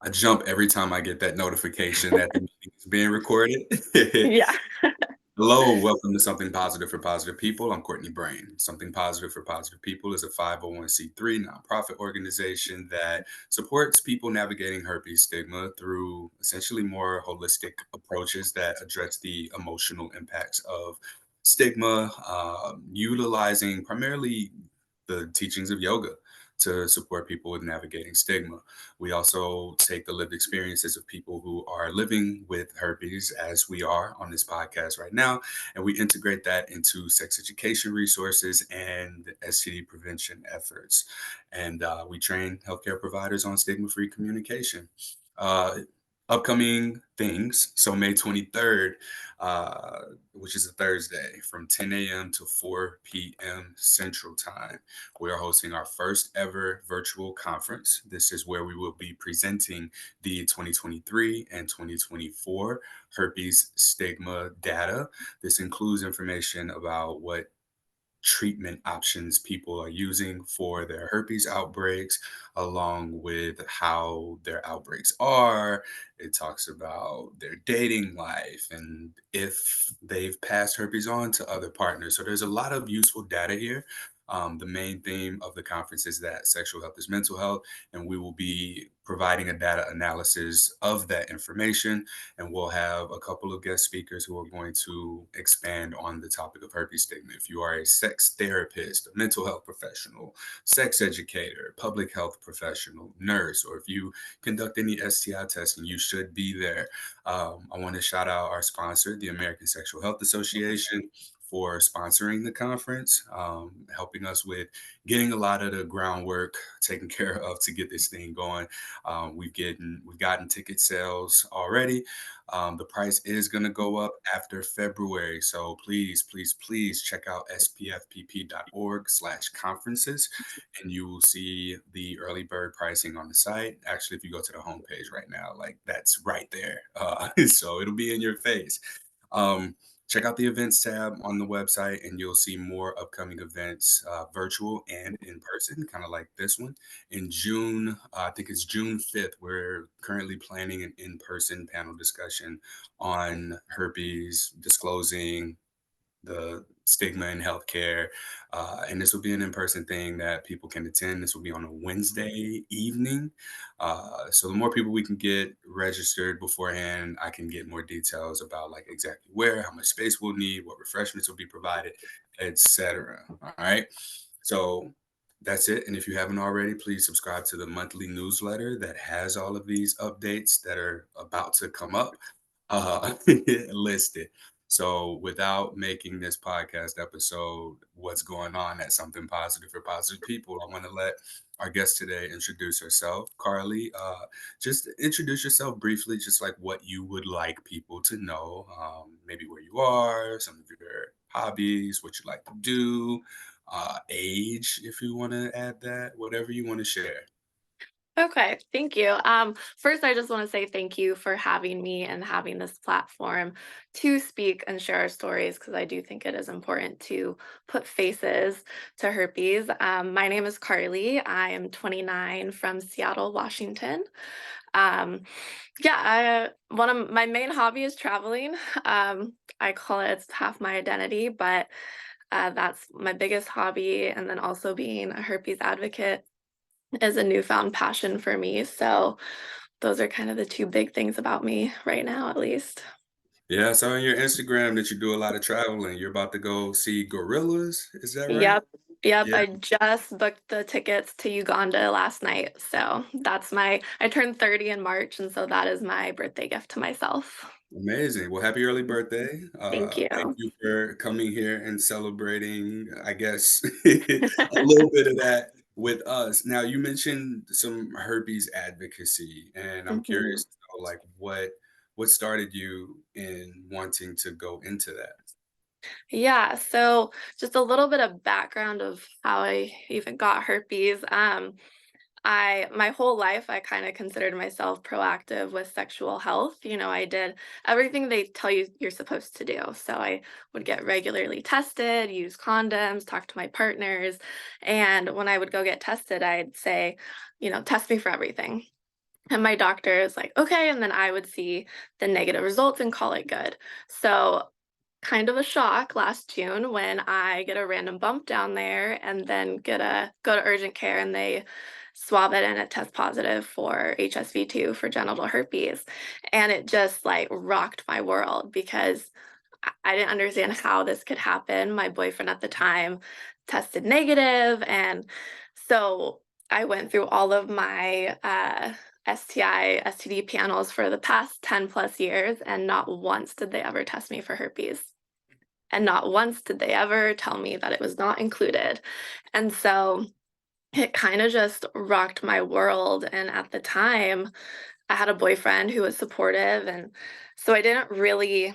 I jump every time I get that notification that the meeting is being recorded. Yeah. Hello, welcome to Something Positive for Positive People. I'm Courtney Brain. Something Positive for Positive People is a 501c3 nonprofit organization that supports people navigating herpes stigma through essentially more holistic approaches that address the emotional impacts of stigma, utilizing primarily the teachings of yoga to support people with navigating stigma. We also take the lived experiences of people who are living with herpes, as we are on this podcast right now, and we integrate that into sex education resources and STD prevention efforts. And we train healthcare providers on stigma free communication. Uh, Upcoming things. So, May 23rd, uh, which is a Thursday, from 10 a.m. to 4 p.m. Central Time, we are hosting our first ever virtual conference. This is where we will be presenting the 2023 and 2024 herpes stigma data. This includes information about what treatment options people are using for their herpes outbreaks, along with how their outbreaks are. It talks about their dating life and if they've passed herpes on to other partners. So there's a lot of useful data here. The main theme of the conference is that sexual health is mental health, and we will be providing a data analysis of that information, and we'll have a couple of guest speakers who are going to expand on the topic of herpes stigma. If you are a sex therapist, a mental health professional, sex educator, public health professional, nurse, or if you conduct any STI testing, you should be there. I want to shout out our sponsor, the American Sexual Health Association, for sponsoring the conference, helping us with getting a lot of the groundwork taken care of to get this thing going. We've gotten ticket sales already. The price is going to go up after February. So please check out spfpp.org/conferences, and you will see the early bird pricing on the site. Actually, if you go to the homepage right now, like that's right there. So it'll be in your face. Um, Check out the events tab on the website, and you'll see more upcoming events, virtual and in person, kind of like this one. In June, I think it's June 5th, we're currently planning an in person panel discussion on herpes, disclosing the stigma in healthcare. And this will be an in-person thing that people can attend. This will be on a Wednesday evening. So the more people we can get registered beforehand, I can get more details about like exactly where, how much space we'll need, what refreshments will be provided, etc. All right. So that's it. And if you haven't already, please subscribe to the monthly newsletter that has all of these updates that are about to come up listed. So, without making this podcast episode what's going on at Something Positive for Positive People, I want to let our guest today introduce herself. Carly, just introduce yourself briefly, just like what you would like people to know, maybe where you are, some of your hobbies, what you like to do, age, if you want to add that, whatever you want to share. Okay, thank you. First, I just want to say thank you for having me and having this platform to speak and share our stories because I do think it is important to put faces to herpes. My name is Carly. I am 29 from Seattle, Washington. Um, yeah, one of my main hobby is traveling. I call it it's half my identity, but that's my biggest hobby. And then also being a herpes advocate is a newfound passion for me. So those are kind of the two big things about me right now, at least. Yeah, I saw on your Instagram that you do a lot of traveling. You're about to go see gorillas. Is that right? Yep. Yep. Yeah, I just booked the tickets to Uganda last night. So I turned 30 in March. And so that is my birthday gift to myself. amazing. Well, happy early birthday. Thank Thank you. you for coming here and celebrating, I guess, a little bit of that with us. Now, you mentioned some herpes advocacy, and I'm Mhm. curious to know, like, what started you in wanting to go into that? Yeah, so just a little bit of background of how I even got herpes. I my whole life I kind of considered myself proactive with sexual health. I did everything they tell you you're supposed to do. So I would get regularly tested, use condoms, talk to my partners, and when I would go get tested, I'd say, test me for everything. And my doctor is like, okay. And then I would see the negative results and call it good. So, kind of a shock last June when I get a random bump down there and then go to urgent care and they swab it and it tests positive for HSV2 for genital herpes. And it just like rocked my world because I didn't understand how this could happen. My boyfriend at the time tested negative, and so I went through all of my STI, STD panels for the past 10 plus years, and not once did they ever test me for herpes. And not once did they ever tell me that it was not included. And so it kind of just rocked my world. And at the time, I had a boyfriend who was supportive. And so I didn't really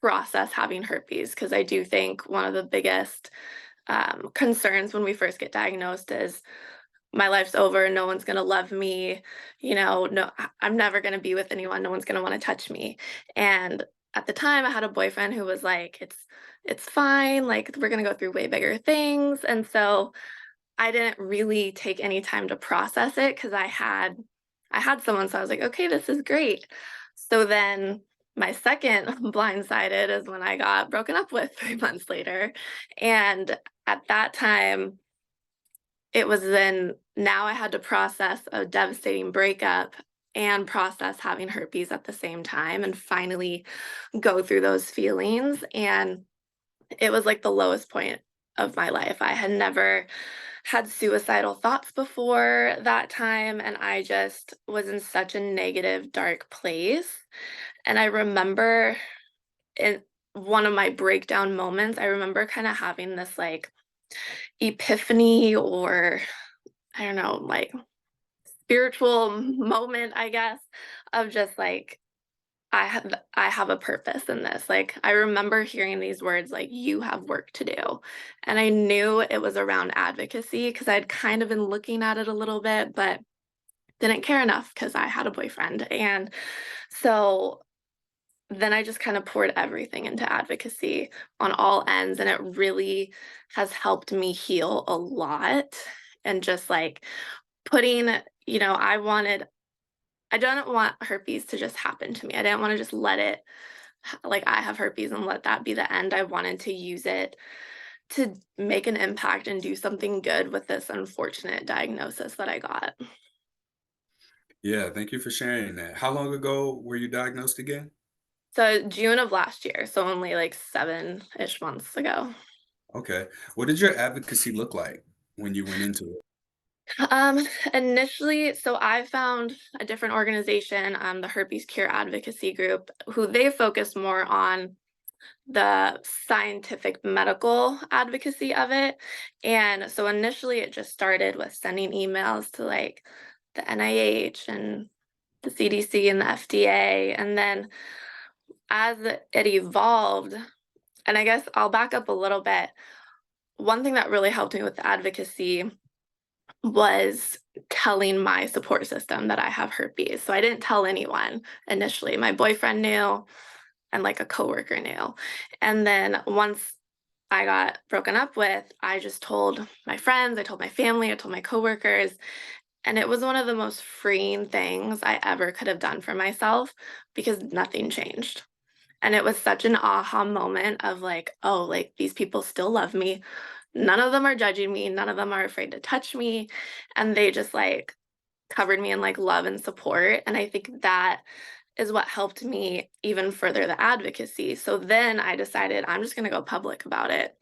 process having herpes because I do think one of the biggest concerns when we first get diagnosed is my life's over. No one's gonna love me. No, I'm never gonna be with anyone. No one's gonna want to touch me. And at the time, I had a boyfriend who was like, "It's fine. Like we're gonna go through way bigger things." And so I didn't really take any time to process it because I had someone, so I was like, "Okay, this is great." So then my second blindsided is when I got broken up with 3 months later, and at that time, it was then now I had to process a devastating breakup and process having herpes at the same time and finally go through those feelings, and it was like the lowest point of my life. I had never had suicidal thoughts before that time, and I just was in such a negative, dark place. And I remember in one of my breakdown moments, I remember kind of having this like epiphany or I don't know, like spiritual moment, I guess, of just like I have a purpose in this. Like I remember hearing these words like you have work to do. And I knew it was around advocacy because I'd kind of been looking at it a little bit, but didn't care enough because I had a boyfriend. And so then I just kind of poured everything into advocacy on all ends. And it really has helped me heal a lot. And just like putting, I didn't want herpes to just happen to me. I didn't want to just let it like I have herpes and let that be the end. I wanted to use it to make an impact and do something good with this unfortunate diagnosis that I got. Yeah, thank you for sharing that. How long ago were you diagnosed again? So June of last year, so only like 7-ish months ago. Okay. What did your advocacy look like when you went into it? Um, Initially, so I found a different organization, the Herpes Cure Advocacy Group, who they focus more on the scientific medical advocacy of it. And so initially it just started with sending emails to like the NIH and the CDC and the FDA. And then as it evolved, and I guess I'll back up a little bit. One thing that really helped me with the advocacy was telling my support system that I have herpes. So I didn't tell anyone initially. My boyfriend knew and like a coworker knew. And then once I got broken up with, I just told my friends, I told my family, I told my coworkers, and it was one of the most freeing things I ever could have done for myself because nothing changed. And it was such an aha moment of like, oh, like these people still love me. None of them are judging me. None of them are afraid to touch me. And they just like covered me in like love and support. And I think that is what helped me even further the advocacy. So then I decided I'm just going to go public about it.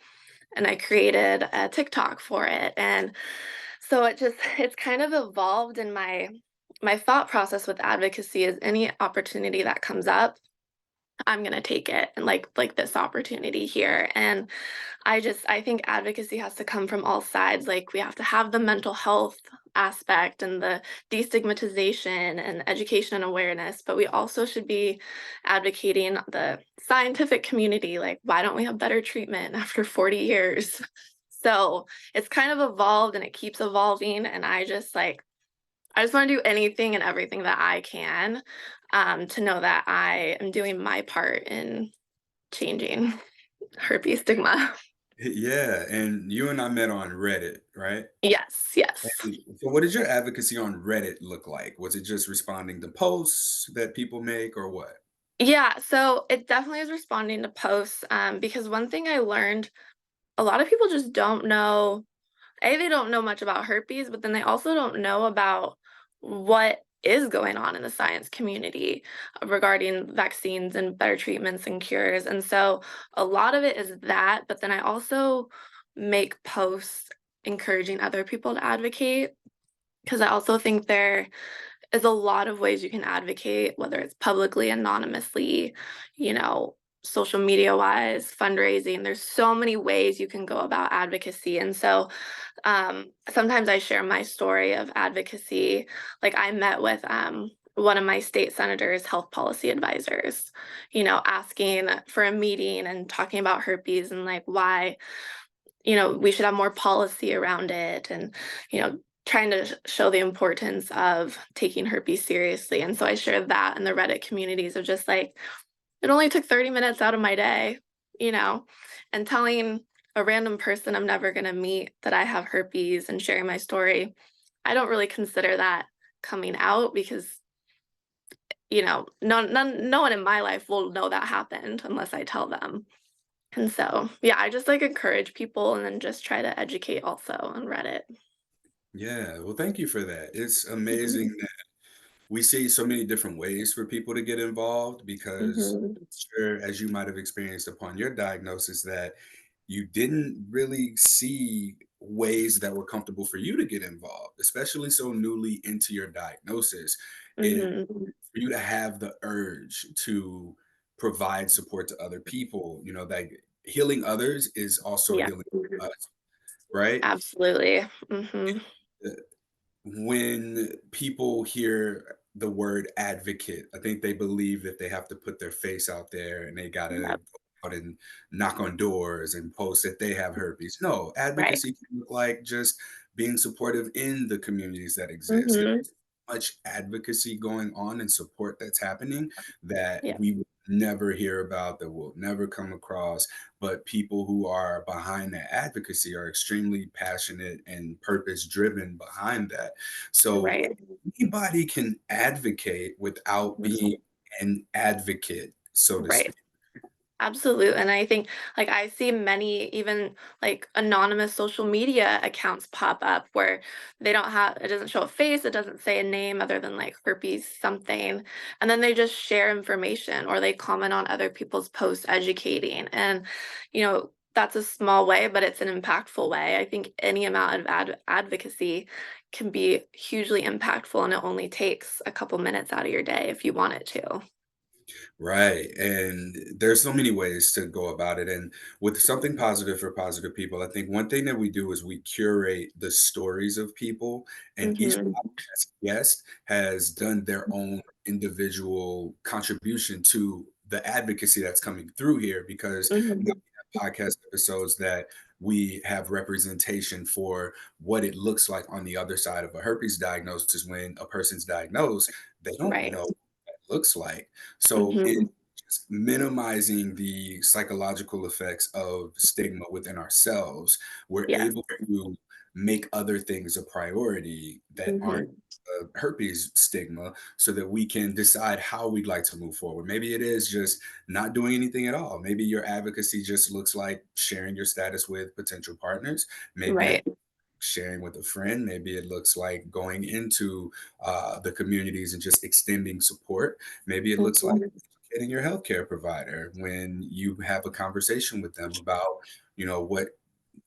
And I created a TikTok for it. And so it's kind of evolved in my thought process with advocacy is any opportunity that comes up, I'm going to take it and like this opportunity here. And I think advocacy has to come from all sides. Like we have to have the mental health aspect and the destigmatization and education and awareness, but we also should be advocating the scientific community. Like, why don't we have better treatment after 40 years? So it's kind of evolved and it keeps evolving. And I just want to do anything and everything that I can to know that I am doing my part in changing herpes stigma. Yeah, and you and I met on Reddit, right? Yes, yes. And so what did your advocacy on Reddit look like? Was it just responding to posts that people make or what? Yeah, so it definitely is responding to posts, because one thing I learned, a lot of people just don't know. They don't know much about herpes, but then they also don't know about what is going on in the science community regarding vaccines and better treatments and cures. And so a lot of it is that, but then I also make posts encouraging other people to advocate because I also think there is a lot of ways you can advocate, whether it's publicly, anonymously, you know, social media wise, fundraising. There's so many ways you can go about advocacy. And so sometimes I share my story of advocacy. Like I met with one of my state senators' health policy advisors, asking for a meeting and talking about herpes and like why, we should have more policy around it and, trying to show the importance of taking herpes seriously. And so I shared that in the Reddit communities of just like, it only took 30 minutes out of my day, you know, and telling a random person I'm never going to meet that I have herpes and sharing my story. I don't really consider that coming out because, no one in my life will know that happened unless I tell them. And so, yeah, I just like encourage people and then just try to educate also on Reddit. Yeah, well, thank you for that. It's Mhm. amazing that we see so many different ways for people to get involved because Mhm. sure, as you might have experienced upon your diagnosis, that you didn't really see ways that were comfortable for you to get involved, especially so newly into your diagnosis. It Mhm. for you to have the urge to provide support to other people, that healing others is also Yeah, healing us, right? absolutely. Mhm. When people hear the word advocate, I think they believe that they have to put their face out there and they gotta Yep. go out and knock on doors and post that they have herpes. No, Right. advocacy can look like just being supportive in the communities that exist. Mhm. There's much advocacy going on and support that's happening that Yeah. we will never hear about, that we'll never come across. But people who are behind that advocacy are extremely passionate and purpose driven behind that. So Right. anybody can advocate without being Mhm. an advocate, so to Right. speak. Absolute, and I think, like, I see many even, like, anonymous social media accounts pop up where they don't have it doesn't show a face, it doesn't say a name other than, like, herpes something, and then they just share information or they comment on other people's posts educating, and, that's a small way, but it's an impactful way. I think any amount of advocacy can be hugely impactful, and it only takes a couple minutes out of your day if you want it to. Right. And there's so many ways to go about it. And with something positive for positive people, I think one thing that we do is we curate the stories of people, and each Mhm. podcast guest has done their own individual contribution to the advocacy that's coming through here because now Mhm. we have podcast episodes that we have representation for what it looks like on the other side of a herpes diagnosis when a person's diagnosed, they don't Right. know what that looks like. So it Mhm. just minimizing the psychological effects of stigma within ourselves, we're Yes. able to make other things a priority that aren't Mhm. herpes stigma so that we can decide how we'd like to move forward. Maybe it is just not doing anything at all. Maybe your advocacy just looks like sharing your status with potential partners. Maybe it Right. sharing with a friend. Maybe it looks like going into the communities and just extending support. Maybe it looks like Mhm. educating your healthcare provider when you have a conversation with them about, what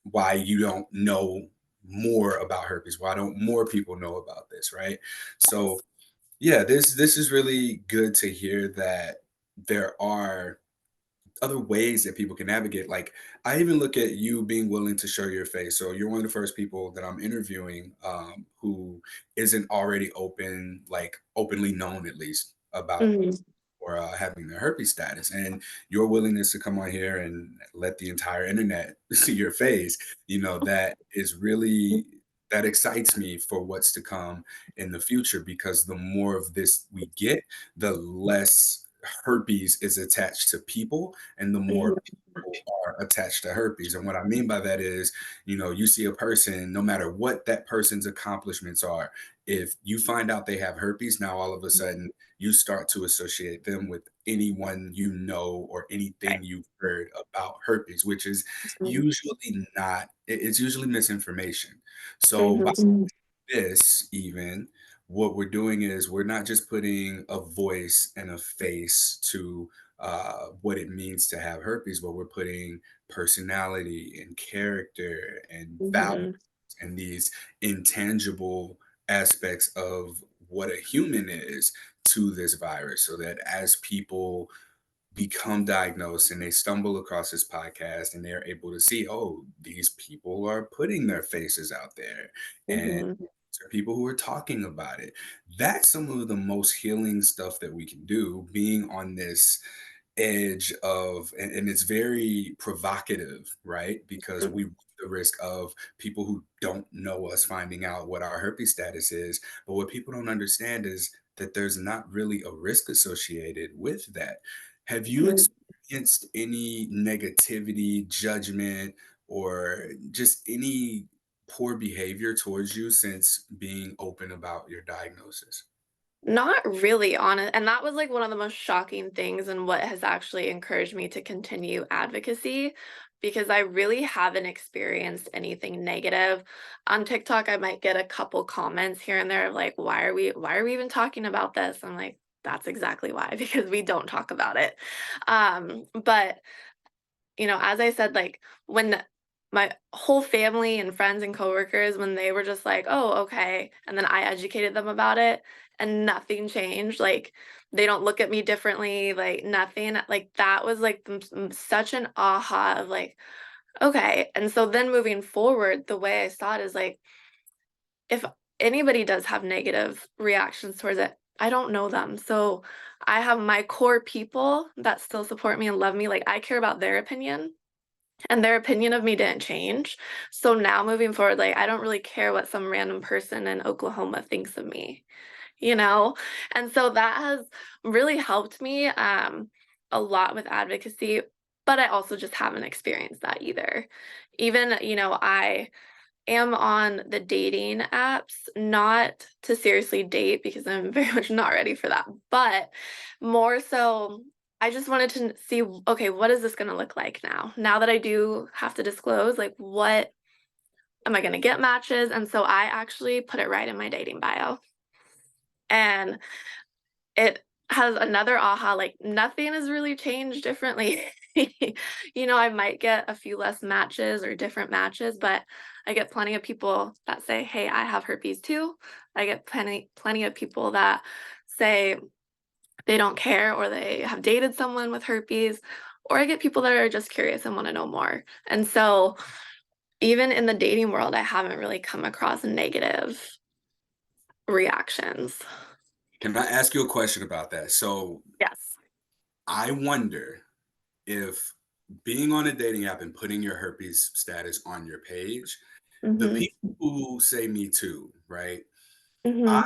why you don't know more about herpes. Why don't more people know about this, right? So yeah, this is really good to hear that there are other ways that people can navigate. Like I even look at you being willing to show your face. So you're one of the first people that I'm interviewing who isn't already like openly known at least about Mhm. or having their herpes status. And your willingness to come on here and let the entire internet see your face, that is really that excites me for what's to come in the future because the more of this we get, the less herpes is attached to people and the more Mhm. people are attached to herpes. And what I mean by that is, you see a person, no matter what that person's accomplishments are, if you find out they have herpes, now all of a sudden you start to associate them with anyone you know or anything Right. you've heard about herpes, which is Mhm. usually not, it's usually misinformation. So by Mhm. this, even what we're doing is we're not just putting a voice and a face to what it means to have herpes, but we're putting personality and character and values Mhm. and these intangible aspects of what a human is to this virus, so that as people become diagnosed and they stumble across this podcast and they're able to see, oh, these people are putting their faces out there and Mhm. there are people who are talking about it. That's some of the most healing stuff that we can do, being on this edge of, and it's very provocative, right? Because Mhm. we run the risk of people who don't know us finding out what our herpes status is. But what people don't understand is that there's not really a risk associated with that. Have you Mhm. experienced any negativity, judgment, or just any poor behavior towards you since being open about your diagnosis? Not really on it, and that was, like, one of the most shocking things and what has actually encouraged me to continue advocacy, because I really haven't experienced anything negative. On TikTok, I might get a couple comments here and there of like, "Why are we even talking about this?" I'm like, "That's exactly why, because we don't talk about it." But as I said, like, when my whole family and friends and coworkers, when they were just like, "Oh, okay," and then I educated them about it and nothing changed, like, they don't look at me differently, like, nothing, like, that was, like, such an aha of, like, "Okay," and so then moving forward, the way I saw it is, like, if anybody does have negative reactions towards it, I don't know them, so I have my core people that still support me and love me, like, I care about their opinion, and their opinion of me didn't change. So now moving forward, like, I don't really care what some random person in Oklahoma thinks of me, you know? And so that has really helped me a lot with advocacy, but I also just haven't experienced that either. Even, I am on the dating apps, not to seriously date because I'm very much not ready for that, but more so I just wanted to see, okay, what is this going to look like now? Now that I do have to disclose, like, what am I going to get matches? And so I actually put it right in my dating bio. And it has another aha, like, nothing has really changed differently. I might get a few less matches or different matches, but I get plenty of people that say, "Hey, I have herpes too." I get plenty of people that say they don't care or they have dated someone with herpes, or I get people that are just curious and wanna know more. And so, even in the dating world, I haven't really come across negative reactions. Can I ask you a question about that? So Yes. I wonder if being on a dating app and putting your herpes status on your page, the Mhm. people who say me too, right? I Mhm.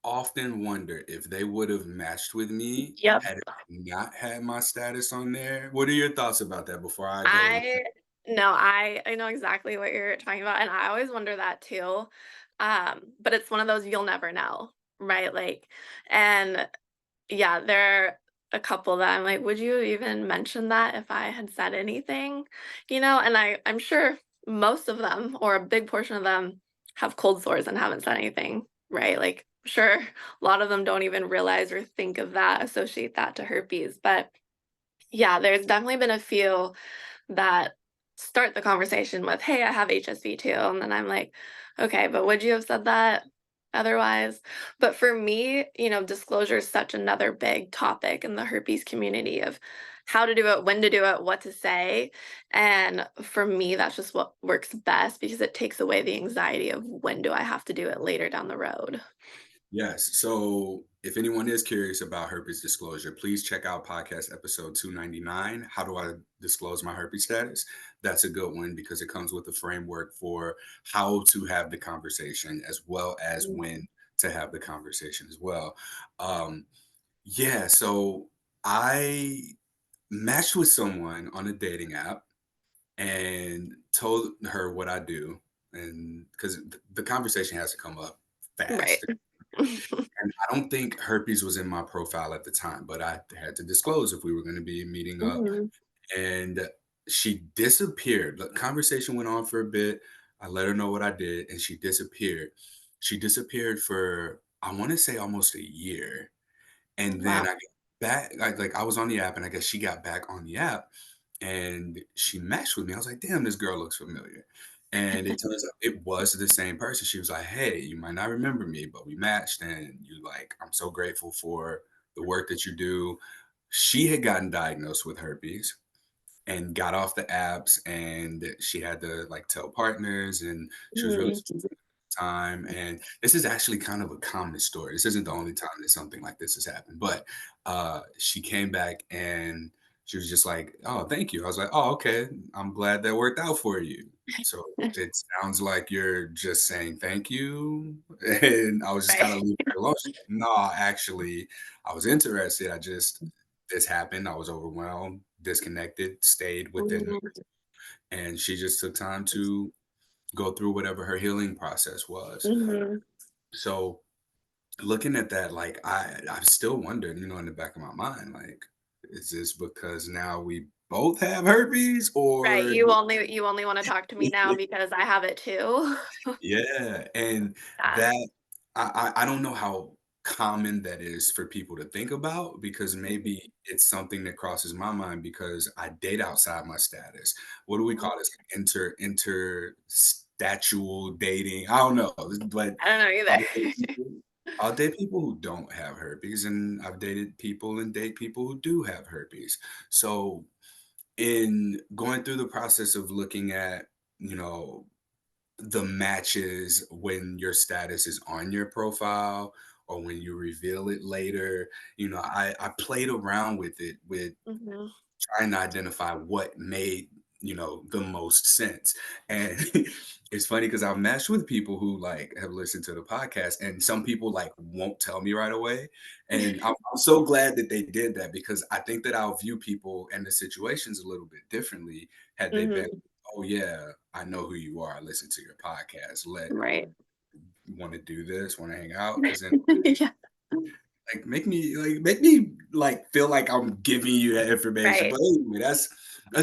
often wonder if they would have matched with me Yep. had I not had my status on there. What are your thoughts about that before I go? I no, I know exactly what you're talking about, and I always wonder that too. But it's one of those you'll never know, right? Like, and yeah, there are a couple that I'm like, would you even mention that if I had said anything? And I'm sure most of them or a big portion of them have cold sores and haven't said anything, right? Like, sure, a lot of them don't even realize or think of that, associate that to herpes. But yeah, there's definitely been a few that start the conversation with, "Hey, I have HSV too," and then I'm like, "Okay, but would you have said that otherwise?" But for me, disclosure is such another big topic in the herpes community of how to do it, when to do it, what to say, and for me, that's just what works best because it takes away the anxiety of when do I have to do it later down the road. Yes. So if anyone is curious about herpes disclosure, please check out podcast episode 299. How do I disclose my herpes status? That's a good one because it comes with a framework for how to have the conversation as well as Mm. when to have the conversation as well. Um, yeah. So I matched with someone on a dating app and told her what I do, and because the conversation has to come up Right. fast. And I don't think herpes was in my profile at the time, but I had to disclose if we were going to be meeting up. Mhm. And she disappeared. The conversation went on for a bit. I let her know what I did, and she disappeared. She disappeared for, I want to say, almost a year. And then Wow. I got back, I was on the app, and I guess she got back on the app, and she matched with me. I was like, "Damn, this girl looks familiar." And it turns out it was the same person. She was like, "Hey, you might not remember me, but we matched, and you like, I'm so grateful for the work that you do." She had gotten diagnosed with herpes and got off the apps, and she had to like tell partners, and she was really Mhm. time. And this is actually kind of a common story. This isn't the only time that something like this has happened, but she came back and she was just like, "Oh, thank you." I was like, "Oh, okay. I'm glad that worked out for you." So it sounds like you're just saying thank you. And I was just kind Right. of leaving her alone. She's like, "No, actually, I was interested. I just, this happened. I was overwhelmed, disconnected, stayed within." Mhm. And she just took time to go through whatever her healing process was. Mhm. So looking at that, like I still wondered, in the back of my mind, like, is this because now we both have herpes Right, or you only wanna talk to me now because I have it too. yeah, and Yeah. that I don't know how common that is for people to think about because maybe Mhm. it's something that crosses my mind because I date outside my status. What do we Mhm. call this? Like interstatual dating. I don't know, but I don't know I'll either. date people I'll date people who don't have herpes, and I've dated people and date people who do have herpes. So in going through the process of looking at, you know, the matches when your status is on your profile or when you reveal it later, I played around with it with Mhm. trying to identify what made, the most sense. And it's funny because I've matched with people who like have listened to the podcast, and some people like won't tell me right away. And I'm so glad that they did that because I think that I'll view people and the situations a little bit differently had they been, Mhm. "Oh yeah, I know who you are. I listen to your podcast. Right. Want to do this, want to hang out." Because then Yeah. like make me like feel like I'm giving you that information. Right. But anyway, that's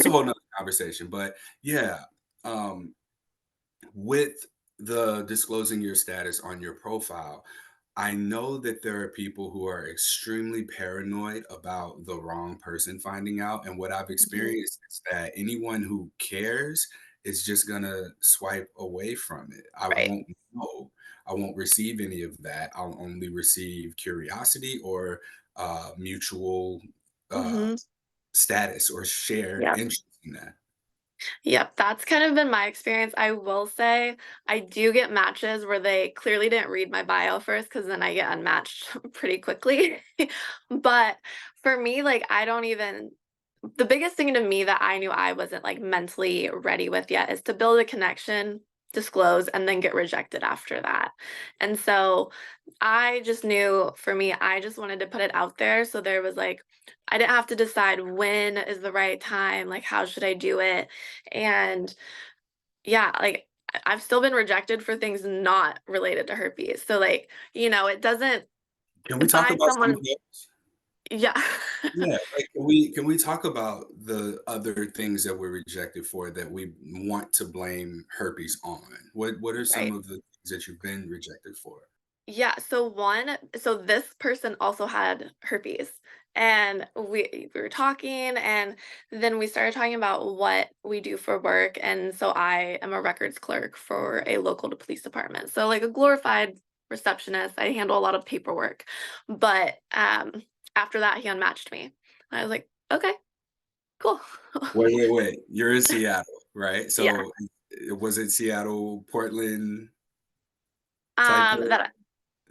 a whole nother conversation. But yeah, um, with the disclosing your status on your profile, I know that there are people who are extremely paranoid about the wrong person finding out. And what I've Mhm. experienced is that anyone who cares is just gonna swipe away from it. I Right. won't know. I won't receive any of that. I'll only receive curiosity or mutual uh, Mhm. status or shared Yep. interest in that. Yep, that's kind of been my experience. I will say I do get matches where they clearly didn't read my bio first, because then I get unmatched pretty quickly. But for me, like, I don't even the biggest thing to me that I knew I wasn't, like, mentally ready with yet is to build a connection, disclose, and then get rejected after that. And so I just knew for me, I just wanted to put it out there so there was, like, I didn't have to decide when is the right time, like, how should I do it? And yeah, like I've still been rejected for things not related to herpes. So like, it doesn't Can we talk find about some of someone. those? Yeah. Yeah, like, can we talk about the other things that we're rejected for that we want to blame herpes on? What are some Right. of the things that you've been rejected for? Yeah, so this person also had herpes, and we were talking, and then we started talking about what we do for work, and so I am a records clerk for a local police department. So like a glorified receptionist, I handle a lot of paperwork. But after that he unmatched me. I was like, "Okay, cool." Wait. You're in Seattle, right? Yeah. So was it Seattle, Portland type of? That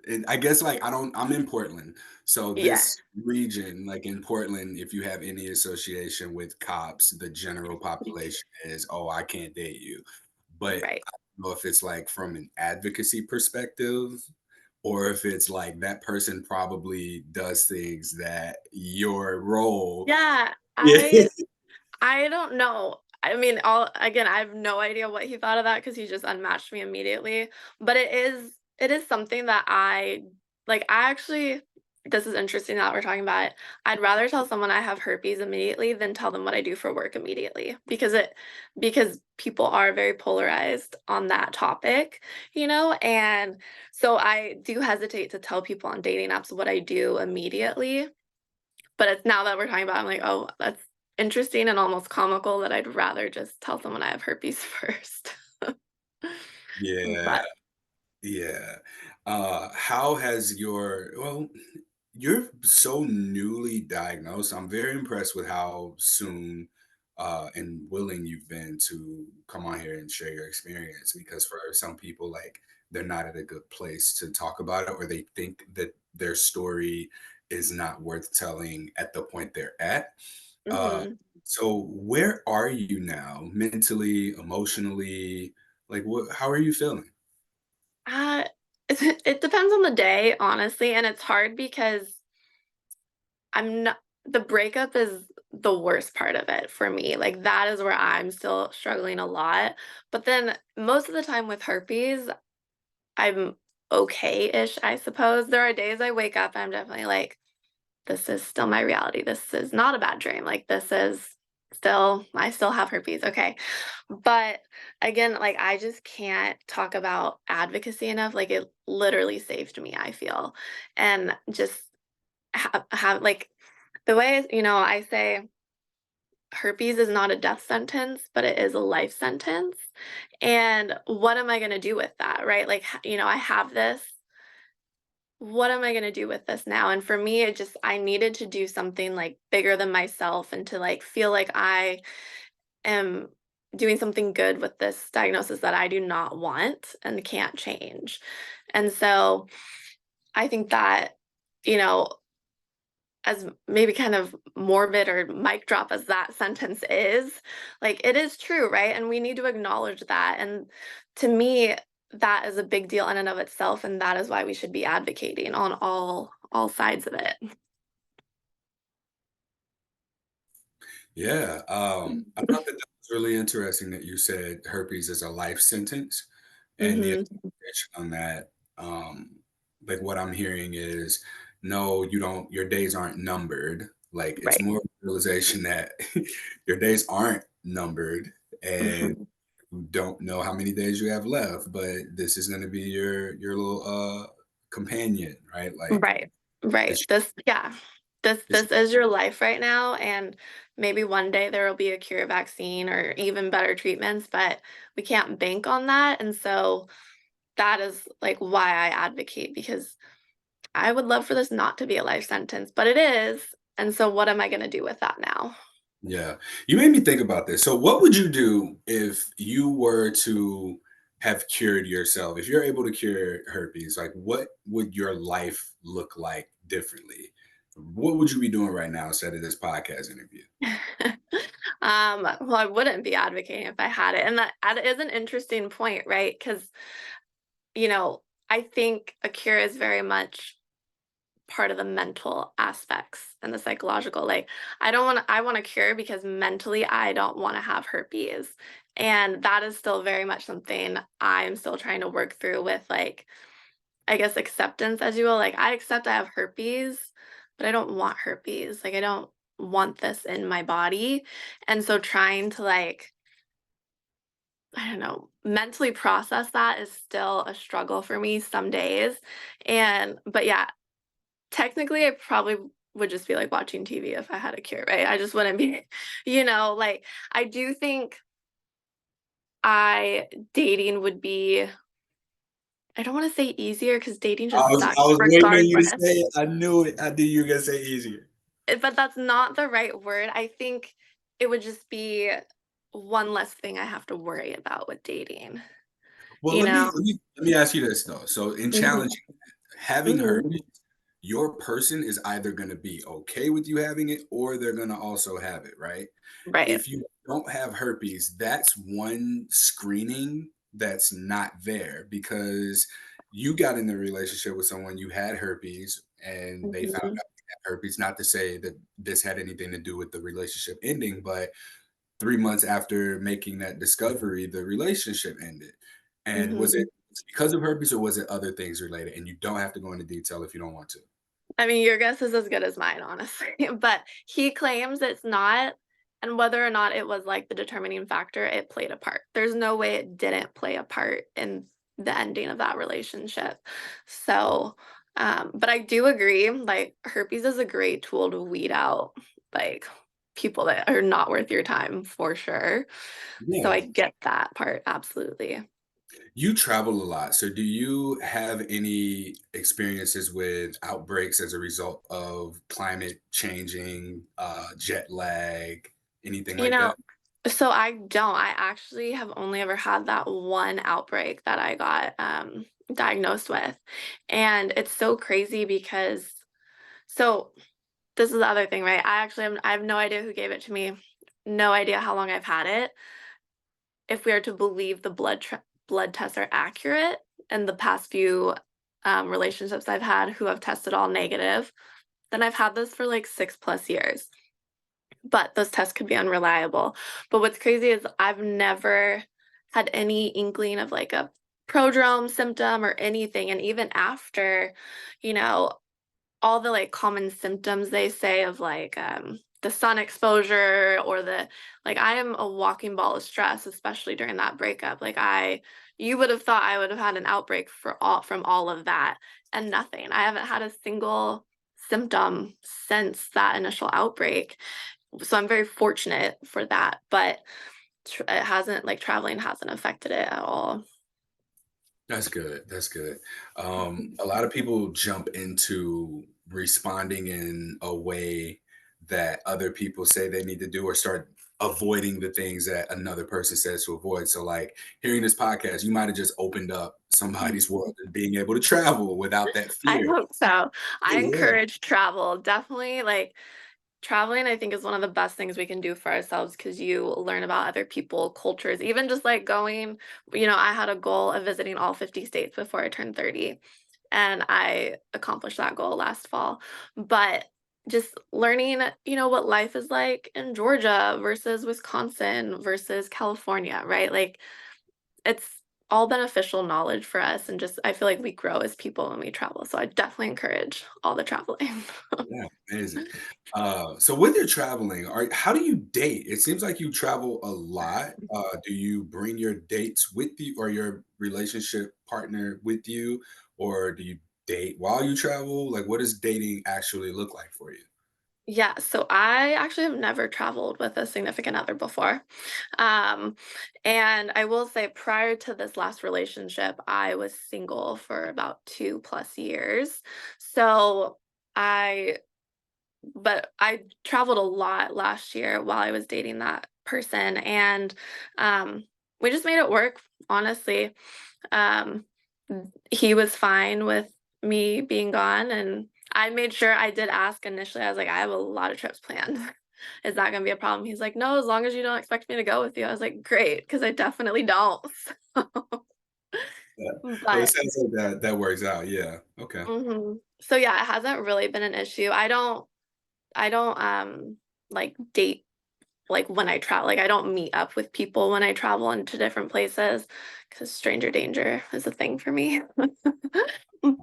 And I guess like I'm in Portland. So yeah, this region, like in Portland, if you have any association with cops, the general population is, "Oh, I can't date you." But right. I don't know if it's like from an advocacy perspective or if it's like that person probably does things that your role. Yeah, Yeah. I don't know. I mean, all again, I have no idea what he thought of that because he just unmatched me immediately. But it is something that I like. I actually, this is interesting that we're talking about it. I'd rather tell someone I have herpes immediately than tell them what I do for work immediately because people are very polarized on that topic, and so I do hesitate to tell people on dating apps what I do immediately, but it's now that we're talking about it, I'm like, "Oh, that's interesting and almost comical that I'd rather just tell someone I have herpes first." Yeah. But Yeah. How has you're so newly diagnosed. I'm very impressed with how soon and willing you've been to come on here and share your experience, because for some people, like, they're not at a good place to talk about it, or they think that their story is not worth telling at the point they're at. Uh, mhm. so where are you now, mentally, emotionally? Like, how are you feeling? Uh, it depends on the day, honestly, and it's hard because I'm not the breakup is the worst part of it for me, like, that is where I'm still struggling a lot, but then most of the time with herpes, I'm okay-ish, I suppose. There are days I wake up and I'm definitely like, this is still my reality. This is not a bad dream. Like this is still I still have herpes. Okay. But again, like I just can't talk about advocacy enough. Like it literally saved me, I feel. And just have like the way, I say herpes is not a death sentence, but it is a life sentence. And what am I going to do with that, right? Like, I have this, what am I gonna do with this now? And for me, I needed to do something like bigger than myself and to like feel like I am doing something good with this diagnosis that I do not want and can't change. And so I think that, you know, as maybe kind of morbid or mic drop as that sentence is, like it is true, right? And we need to acknowledge that. And to me, that is a big deal in and of itself, and that is why we should be advocating on all sides of it. Yeah, I Mhm. thought that was really interesting that you said herpes is a life sentence, and the Mhm. interpretation on that, like what I'm hearing is, no, you don't. Your days aren't numbered. Like, it's Right. more of a realization that your days aren't numbered, and Mhm. you don't know how many days you have left. But this is going to be your little companion, right? Like, Right. Right. it's, Yeah. This is your life right now, and maybe one day there will be a cure, vaccine, or even better treatments, but we can't bank on that. And so that is like why I advocate, because I would love for this not to be a life sentence, but it is. And so what am I going to do with that now? Yeah. You made me think about this. So, what would you do if you were to have cured yourself? If you're able to cure herpes, like, what would your life look like differently? What would you be doing right now instead of this podcast interview? Well, I wouldn't be advocating if I had it. And that is an interesting point, right? Because, I think a cure is very much part of the mental aspects and the psychological. Like, I want a cure because mentally I don't want to have herpes. And that is still very much something I'm still trying to work through with, like, I guess acceptance, as you will. Like, I accept I have herpes, but I don't want herpes. Like, I don't want this in my body. And so trying to, like, I don't know, mentally process that is still a struggle for me some days. But yeah, technically, I probably would just be, like, watching TV if I had a cure, right? I just wouldn't be like, I do think I dating would be, I don't wanna say easier because dating I just was sucks I was waiting on you to regardless. say it. I knew it. I knew you were gonna say easier. But that's not the right word. I think it would just be one less thing I have to worry about with dating, Well, you know? let me ask you this though. So, in Mhm, challenging having mhm. herpes, your person is either going to be okay with you having it, or they're going to also have it, right? Right. If you don't have herpes, that's one screening that's not there, because you got in a relationship with someone, you had herpes, and they found out Mhm, you had herpes. Not to say that this had anything to do with the relationship ending, but 3 months after making that discovery, the relationship ended. And was it mhm. because of herpes or was it other things related? And you don't have to go into detail if you don't want to. I mean, your guess is as good as mine, honestly. But he claims it's not, and whether or not it was like the determining factor, it played a part. There's no way it didn't play a part in the ending of that relationship. So, but I do agree, like herpes is a great tool to weed out like people that are not worth your time for sure. So Yeah. I get that part absolutely. You travel a lot. So do you have any experiences with outbreaks as a result of climate changing, jet lag, anything You like know, that? so I don't. I actually have only ever had that one outbreak that I got diagnosed with. And it's so crazy because so this is the other thing, right? I have no idea who gave it to me. No idea how long I've had it. If we are to believe the blood tests are accurate and the past few relationships I've had who have tested all negative, then I've had this for like 6+ years. But those tests could be unreliable. But what's crazy is I've never had any inkling of like a prodrome symptom or anything. And even after, you know, all the like common symptoms they say of like the sun exposure or the like I am a walking ball of stress, especially during that breakup. You would have thought I would have had an outbreak for all from all of that and nothing. I haven't had a single symptom since that initial outbreak, so I'm very fortunate for that, but it hasn't like traveling hasn't affected it at all. That's good. That's good. A lot of people jump into responding in a way that other people say they need to do or start avoiding the things that another person says to avoid. So, like hearing this podcast, you might have just opened up somebody's world and being able to travel without that I fear. hope so. I Yeah. encourage travel. Definitely like traveling, I think, is one of the best things we can do for ourselves because you learn about other people, cultures, even just like going, I had a goal of visiting all 50 states before I turned 30, and I accomplished that goal last fall. But just learning, what life is like in Georgia versus Wisconsin versus California, right? Like it's all beneficial knowledge for us. And just, I feel like we grow as people when we travel. So I definitely encourage all the traveling. Yeah, amazing. So when you're traveling, how do you date? It seems like you travel a lot. Do you bring your dates with you or your relationship partner with you, or do you date while you travel? Like, what does dating actually look like for you? Yeah, so I actually have never traveled with a significant other before. Um, and I will say prior to this last relationship, I was single for about 2+ years. So I, but I traveled a lot last year while I was dating that person. And we just made it work, honestly. Um, he was fine with me being gone, and I made sure I did ask initially. I was like, "I have a lot of trips planned. Is that gonna be a problem?" He's like, "No, as long as you don't expect me to go with you." I was like, "Great," because I definitely don't. Yeah. Well, it But sounds like that works out. Yeah. Okay. so yeah, it hasn't really been an issue. I don't like date like when I travel. Like I don't meet up with people when I travel into different places because stranger danger is a thing for me.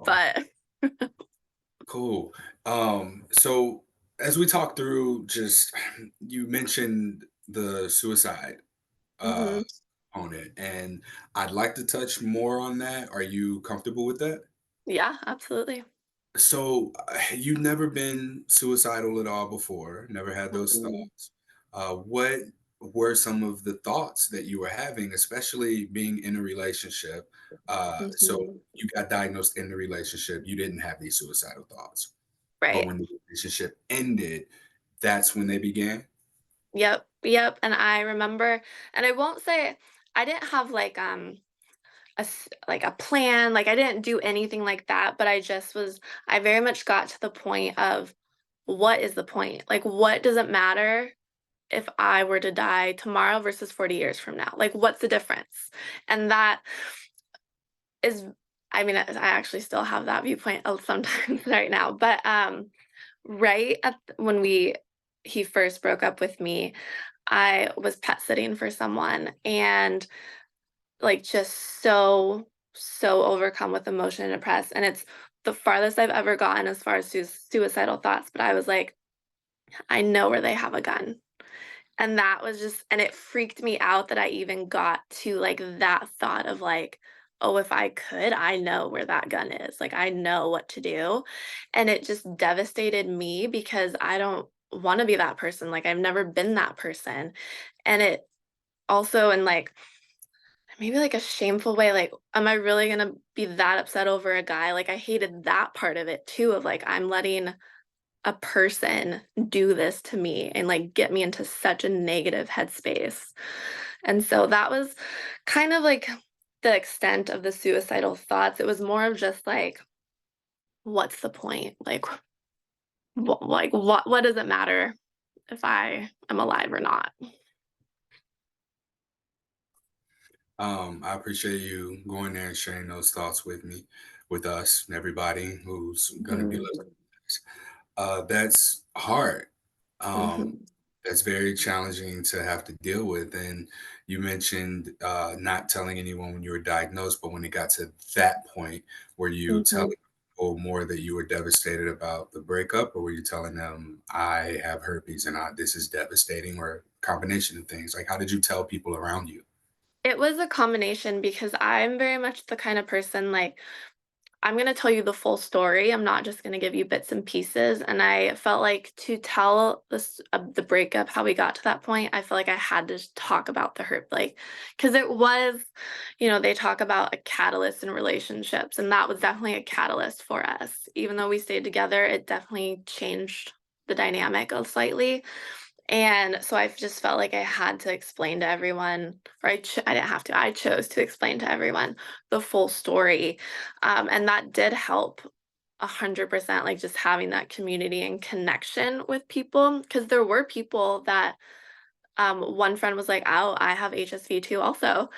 But Cool. So as we talk through, just you mentioned the suicide uh mhm. component, and I'd like to touch more on that. Are you comfortable with that? Yeah, absolutely. So, you've never been suicidal at all before, never had those Mm-mm. thoughts. What were some of the thoughts that you were having, especially being in a relationship? So Mhm. you got diagnosed in the relationship, you didn't have these suicidal thoughts. But Right. when the relationship ended, that's when they began? Yep, yep, and I remember, and I won't say I didn't have, like, like, a plan, like, I didn't do anything like that, but I very much got to the point of, what is the point? Like, what does it matter if I were to die tomorrow versus 40 years from now? Like, what's the difference? And that is I mean, I actually still have that viewpoint sometimes right now, but, right at th when he first broke up with me, I was pet sitting for someone and, like, just so overcome with emotion and depressed, and it's the farthest I've ever gotten as far as suicidal thoughts, but I was like, "I know where they have a gun." And that was just and it freaked me out that I even got to, like, that thought of, like, "Oh, if I could, I know where that gun is, like, I know what to do." And it just devastated me because I don't wanna be that person, like, I've never been that person. And it also in, like, maybe, like, a shameful way, like, am I really gonna be that upset over a guy? Like, I hated that part of it too of, like, I'm letting a person do this to me and, like, get me into such a negative headspace. And so that was kind of like the extent of the suicidal thoughts. It was more of just like, what's the point? Like, what does it matter if I am alive or not? I appreciate you going there and sharing those thoughts with me, with us, and everybody who's going to be Mhm, listening. That's hard. Um, mhm, that's very challenging to have to deal with. And you mentioned not telling anyone when you were diagnosed, but when it got to that point, were you telling mhm. people more that you were devastated about the breakup, or were you telling them, I have herpes and this is devastating, or a combination of things? Like, how did you tell people around you? It was a combination because I'm very much the kind of person like I'm gonna tell you the full story. I'm not just gonna give you bits and pieces. And I felt like to tell this the breakup, how we got to that point, I feel like I had to just talk about the hurt, like, because it was, they talk about a catalyst in relationships, and that was definitely a catalyst for us. Even though we stayed together, it definitely changed the dynamic a slightly. And so I just felt like I had to explain to everyone, or I didn't have to, I chose to explain to everyone the full story. And that did help 100%, like just having that community and connection with people. Because there were people that one friend was like, "Oh, I have HSV too, also."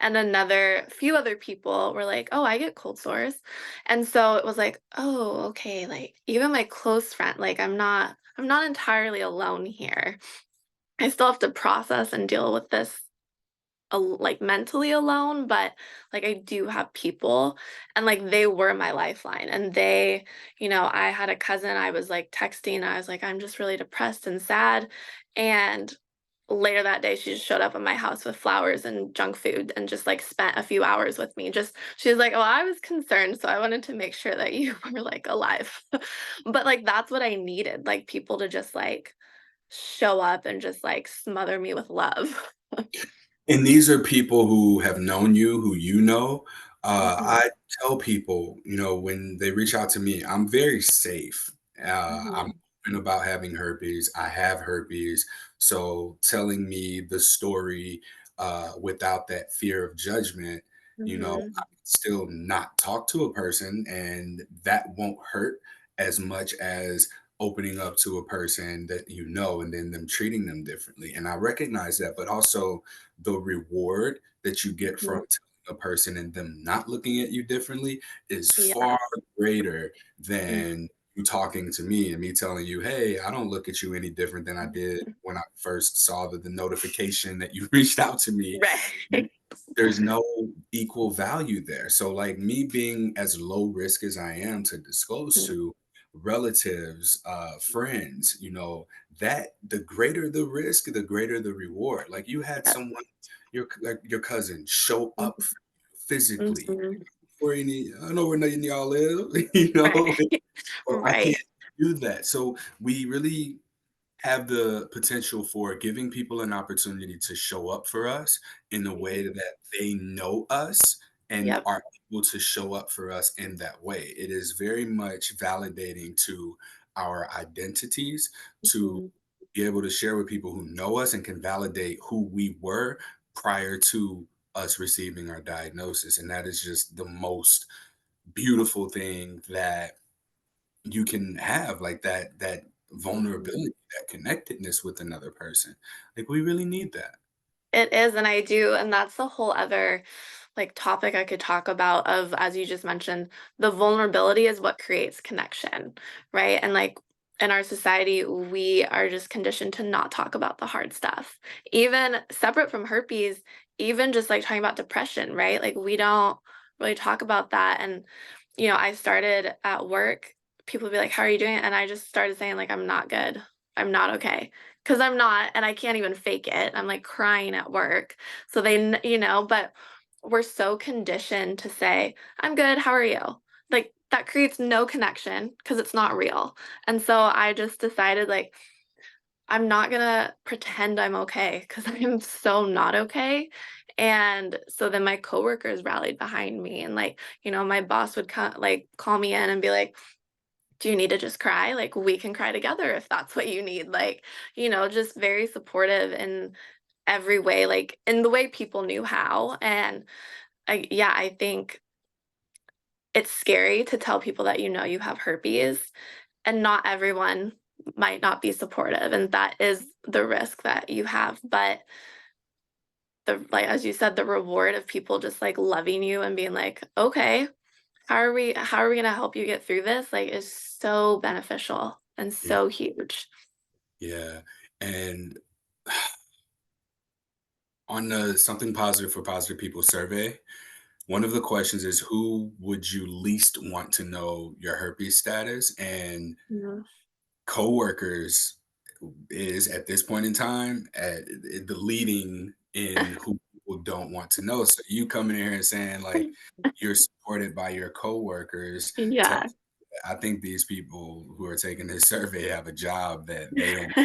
And another few other people were like, "Oh, I get cold sores." And so it was like, "Oh, okay." Like even my close friend, like I'm not entirely alone here. I still have to process and deal with this like mentally alone, but like I do have people and like they were my lifeline. And I had a cousin, I was like texting, I was like, I'm just really depressed and sad. And later that day, she just showed up at my house with flowers and junk food and just like spent a few hours with me. Just she was like, "Oh, I was concerned, so I wanted to make sure that you were like alive." But like that's what I needed, like people to just like show up and just like smother me with love. And these are people who have known you, who you know. Mhm, I tell people, when they reach out to me, I'm very safe. I'm mhm, open about having herpes. I have herpes. So telling me the story without that fear of judgment, I mhm, can still not talk to a person, and that won't hurt as much as opening up to a person that you know and then them treating them differently. And I recognize that, but also the reward that you get from mhm. telling a person and them not looking at you differently is far Yes. greater Mhm. than you talking to me and me telling you, hey, I don't look at you any different than I did when I first saw the notification that you reached out to me. Right. There's no equal value there. So, like me being as low risk as I am to disclose Mhm. to relatives, friends, that the greater the risk, the greater the reward. Like you had Yep. someone, like your cousin, show up Mhm, for you physically mhm. where any, I know where none of y'all live, Right. or I can't Right. do that. So we really have the potential for giving people an opportunity to show up for us in a way Mhm. that they know us and Yep. are able to show up for us in that way. It is very much validating to our identities to Mhm, be able to share with people who know us and can validate who we were prior to us receiving our diagnosis. And that is just the most beautiful thing that you can have, like that mhm. vulnerability, that connectedness with another person. Like we really need that. It is, and I do, and that's the whole other like topic I could talk about of, as you just mentioned, the vulnerability is what creates connection, right? And like in our society, we are just conditioned to not talk about the hard stuff. Even separate from herpes, even just like talking about depression, right? Like we don't really talk about that. And I started at work, people would be like, "How are you doing?" And I just started saying like, "I'm not good. I'm not okay." Because I'm not, and I can't even fake it. I'm like crying at work. So but we're so conditioned to say, "I'm good, how are you?" Like, that creates no connection because it's not real. And so I just decided, like, I'm not gonna pretend I'm okay because I am so not okay. And so then my coworkers rallied behind me, and my boss would call me in and be like, "Do you need to just cry? Like, we can cry together if that's what you need." Just very supportive in every way, like in the way people knew how. And yeah, I think it's scary to tell people that you have herpes, and not everyone might not be supportive, and that is the risk that you have. But as you said, the reward of people just like loving you and being like, okay, how are we gonna help you get through this, like, is so beneficial and Yeah. so huge. Yeah. And on the Something Positive for Positive People survey, one of the questions is who would you least want to know your herpes status? And Mhm. coworkers is at this point in time at the leading in who people don't want to know. So you coming in here and saying like you're supported by your coworkers. Yeah. I think these people who are taking this survey have a job that they don't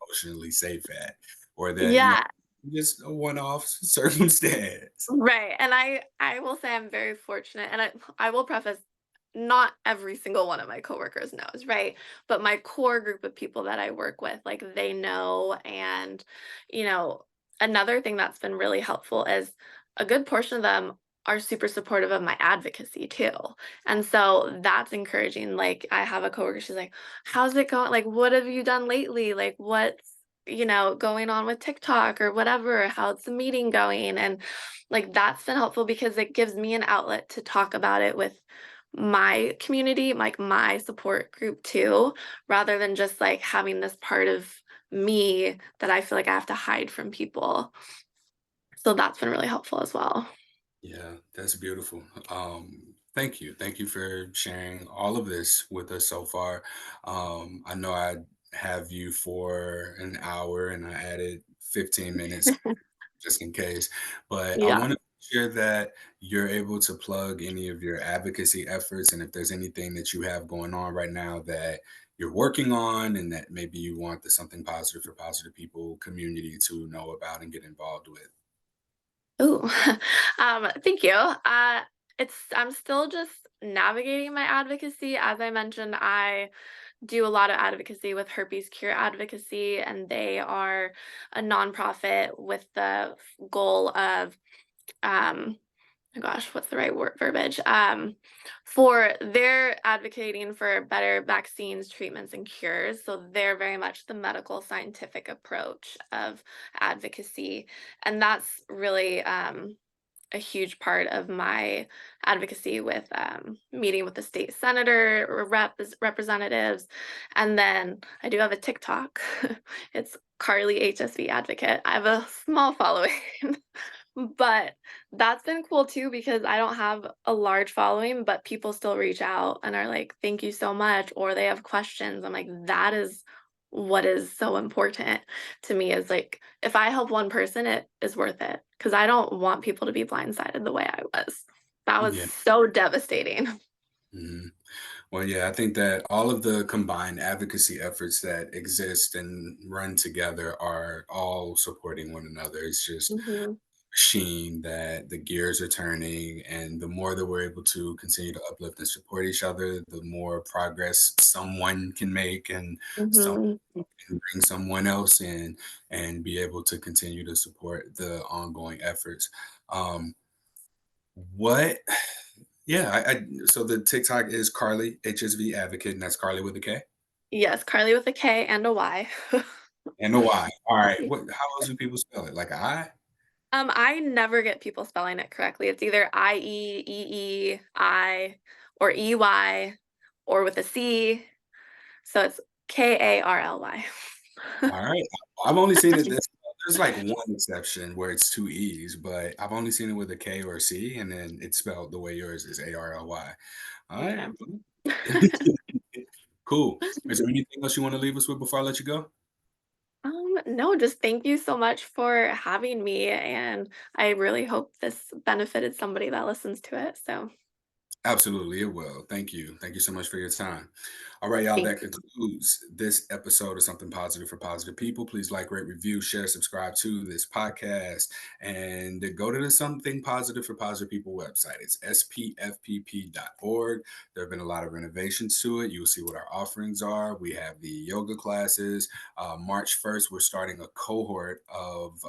emotionally safe at, or that Yeah. just a one-off circumstance. Right, and I will say I'm very fortunate, and I will preface, not every single one of my coworkers knows, right? But my core group of people that I work with, like, they know. And you know, another thing that's been really helpful is a good portion of them are super supportive of my advocacy too. And so that's encouraging. Like, I have a coworker, she's like, "How's it going? Like, what have you done lately? Like, what's going on with TikTok or whatever? How's the meeting going?" And like that's been helpful because it gives me an outlet to talk about it with my community, like my support group too, rather than just like having this part of me that I feel like I have to hide from people. So that's been really helpful as well. Yeah, that's beautiful. Thank you. Thank you for sharing all of this with us so far. I know I have you for an hour and I added 15 minutes just in case, but I Yeah. want to share that you're able to plug any of your advocacy efforts and if there's anything that you have going on right now that you're working on and that maybe you want the Something Positive for Positive People community to know about and get involved with. Ooh. Thank you. I'm still just navigating my advocacy. As I mentioned, I do a lot of advocacy with Herpes Cure Advocacy, and they are a nonprofit with the goal of, my gosh, what's the right word verbiage? For they're advocating for better vaccines, treatments, and cures. So they're very much the medical scientific approach of advocacy, and that's really a huge part of my advocacy with meeting with the state senator or representatives. And then I do have a TikTok. It's Carly HSV Advocate. I have a small following, but that's been cool too because I don't have a large following, but people still reach out and are like, "Thank you so much," or they have questions. I'm like, that is what is so important to me, is like, if I help one person, it is worth it because I don't want people to be blindsided the way I was. That was Yeah. so devastating. Mhm. Well, yeah, I think that all of the combined advocacy efforts that exist and run together are all supporting one another. It's just Mhm, machine that the gears are turning, and the more that we're able to continue to uplift and support each other, the more progress someone can make, and someone mhm. can bring someone else in and be able to continue to support the ongoing efforts. What Yeah, so the TikTok is Carly HSV Advocate, and that's Carly with a K. Yes, Carly with a K and a Y. And a Y. All right. How else do people spell it? Like a I? I never get people spelling it correctly. It's either I-E, E-E, I, or E-Y, or with a C. So it's Karly. All right. I've only seen it this there's like one exception where it's two E's, but I've only seen it with a K or a C, and then it's spelled the way yours is Arly. All right. Okay. Cool. Is there anything else you want to leave us with before I let you go? No, just thank you so much for having me, and I really hope this benefited somebody that listens to it. So Absolutely, it will. Thank you. Thank you so much for your time. All right, y'all, that thank you. concludes this episode of Something Positive for Positive People. Please like, rate, review, share, subscribe to this podcast, and go to the Something Positive for Positive People website. It's spfpp.org. There have been a lot of renovations to it. You'll see what our offerings are. We have the yoga classes. March 1st, we're starting a cohort of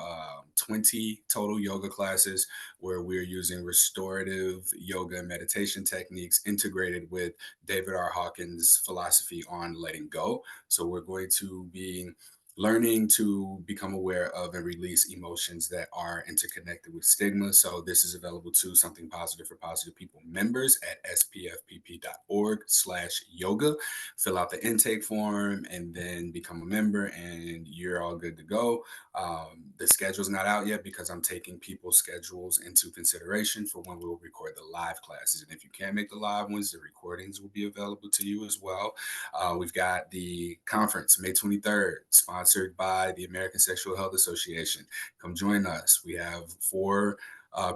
20 total yoga classes where we're using restorative yoga and meditation techniques integrated with David R. Hawkins' philosophy on letting go. So we're going to be learning to become aware of and release emotions that are interconnected with stigma. So this is available to Something Positive for Positive People members at spfpp.org/yoga. Fill out the intake form and then become a member, and you're all good to go. The schedule's not out yet because I'm taking people's schedules into consideration for when we'll record the live classes. And if you can't make the live ones, the recordings will be available to you as well. We've got the conference May 23rd, sponsored by the American Sexual Health Association. Come join us. We have four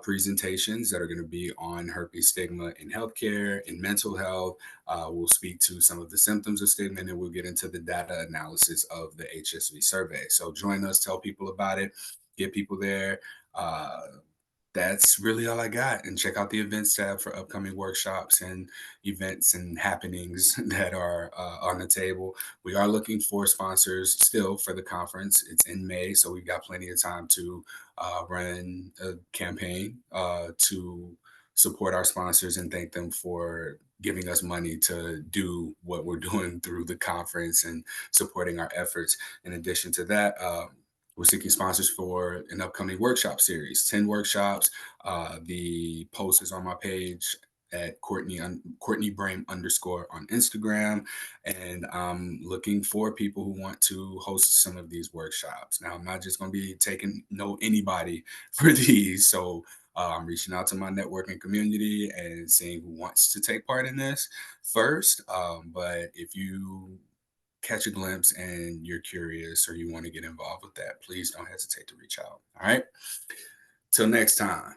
presentations that are going to be on herpes stigma in healthcare, in mental health. We'll speak to some of the symptoms of stigma, and then we'll get into the data analysis of the HSV survey. So join us, tell people about it, get people there. Uh, that's really all I got. And check out the events tab for upcoming workshops and events and happenings that are on the table. We are looking for sponsors still for the conference. It's in May, so we've got plenty of time to run a campaign to support our sponsors and thank them for giving us money to do what we're doing through the conference and supporting our efforts. In addition to that, we're seeking sponsors for an upcoming workshop series, 10 workshops. The post is on my page at Courtney Brain underscore on Instagram. And I'm looking for people who want to host some of these workshops. Now, I'm not just going to be taking no anybody for these. So I'm reaching out to my networking community and seeing who wants to take part in this first. But if you catch a glimpse and you're curious or you want to get involved with that, please don't hesitate to reach out. All right. Till next time.